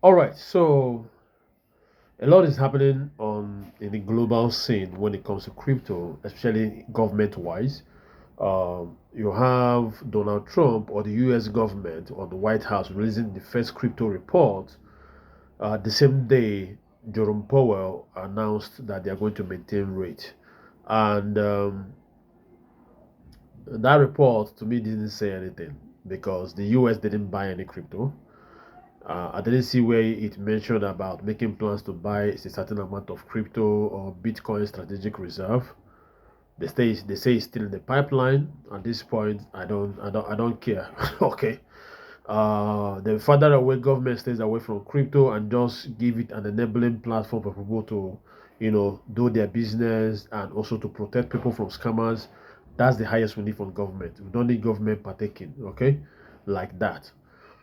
All right, so a lot is happening on in the global scene when it comes to crypto, especially government-wise. You have Donald Trump or the U.S. government or the White House releasing the first crypto report. The same day, Jerome Powell announced that they are going to maintain rate, and that report to me didn't say anything because the U.S. didn't buy any crypto. I didn't see where it mentioned about making plans to buy a certain amount of crypto or Bitcoin strategic reserve. They say it's still in the pipeline. At this point, I don't care. Okay. The further away government stays away from crypto and just give it an enabling platform for people to, do their business and also to protect people from scammers. That's the highest we need from government. We don't need government partaking, okay, like that,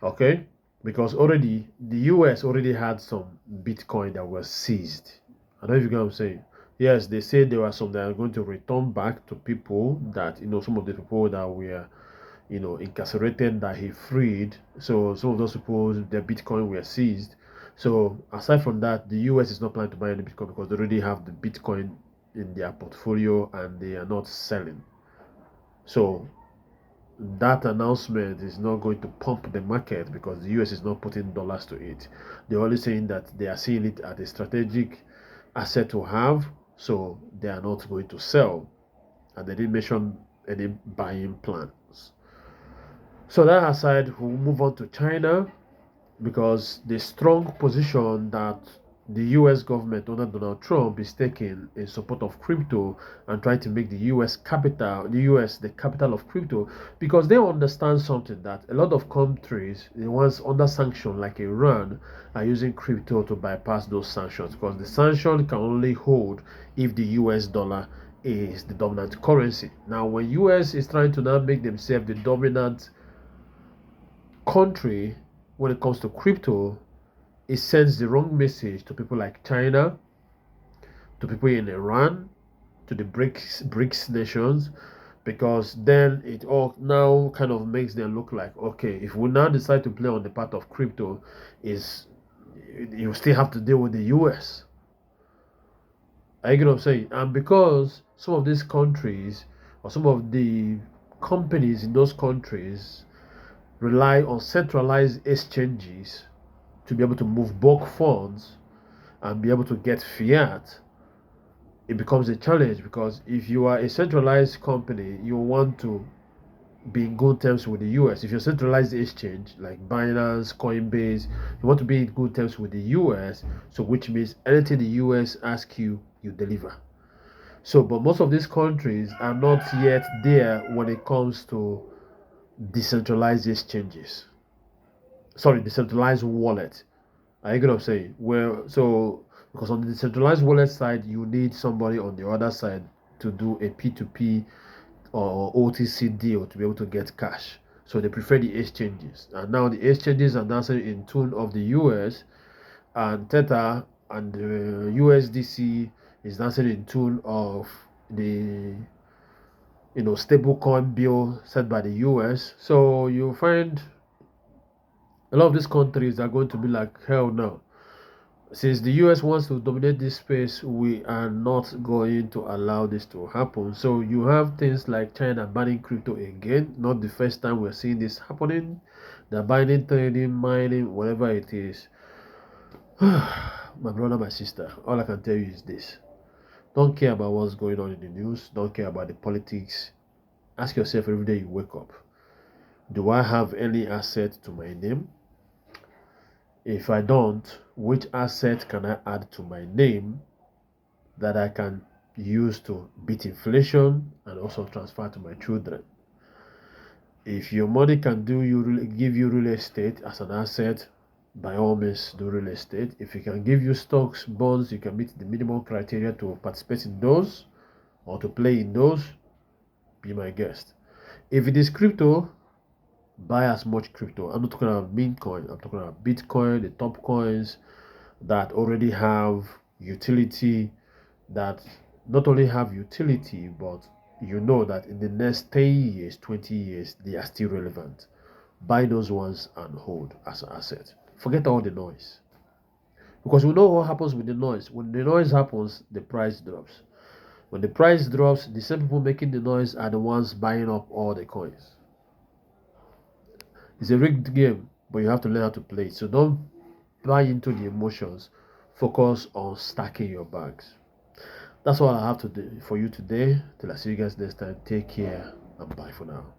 okay, because already the U.S. already had some Bitcoin that was seized. I don't know if you get what I'm saying. Yes, they say there were some that are going to return back to people that some of the people that were incarcerated that he freed. So some of those people, their Bitcoin were seized. So aside from that, the US is not planning to buy any Bitcoin because they already have the Bitcoin in their portfolio and they are not selling. So that announcement is not going to pump the market because the US is not putting dollars to it. They're only saying that they are seeing it as a strategic asset to have, so they are not going to sell. And they didn't mention any buying plans. So that aside, we'll move on to China because the strong position that the US government under Donald Trump is taking in support of crypto and trying to make the US the capital of crypto, because they understand something that a lot of countries, the ones under sanction like Iran, are using crypto to bypass those sanctions because the sanction can only hold if the US dollar is the dominant currency. Now, when US is trying to now make themselves the dominant country when it comes to crypto, it sends the wrong message to people like China, to people in Iran, to the BRICS nations, because then it all now kind of makes them look like, okay, if we now decide to play on the part of crypto, is you still have to deal with the US. I get what I'm saying? And because some of these countries or some of the companies in those countries rely on centralized exchanges to be able to move bulk funds and be able to get fiat, it becomes a challenge because if you are a centralized company, you want to be in good terms with the US. If you're centralized exchange like Binance, Coinbase, you want to be in good terms with the US, so which means anything the US asks you, you deliver. So, but most of these countries are not yet there when it comes to decentralized exchanges. Sorry, decentralized wallet. Are you get what I'm saying? Because on the decentralized wallet side, you need somebody on the other side to do a P2P or OTC deal to be able to get cash. So they prefer the exchanges. And now the exchanges are dancing in tune of the US, and Tether and the USDC is dancing in tune of the stable coin bill set by the US. So you find a lot of these countries are going to be like, hell no. Since the US wants to dominate this space, we are not going to allow this to happen. So you have things like China banning crypto again. Not the first time we're seeing this happening. They're banning trading, mining, whatever it is. My brother, my sister, all I can tell you is this. Don't care about what's going on in the news. Don't care about the politics. Ask yourself every day you wake up, do I have any asset to my name? If I don't, which asset can I add to my name that I can use to beat inflation and also transfer to my children? If your money can give you real estate as an asset, by all means do real estate. If it can give you stocks, bonds, you can meet the minimum criteria to participate in those or to play in those, be my guest. If it is crypto, buy as much crypto. I'm not talking about meme coin. I'm talking about Bitcoin, the top coins that already have utility, that not only have utility, but you know that in the next 10 years, 20 years, they are still relevant. Buy those ones and hold as an asset. Forget all the noise. Because we know what happens with the noise. When the noise happens, the price drops. When the price drops, the same people making the noise are the ones buying up all the coins. It's a rigged game, but you have to learn how to play it. So don't buy into the emotions. Focus on stacking your bags. That's all I have to do for you today. Till I see you guys next time. Take care and bye for now.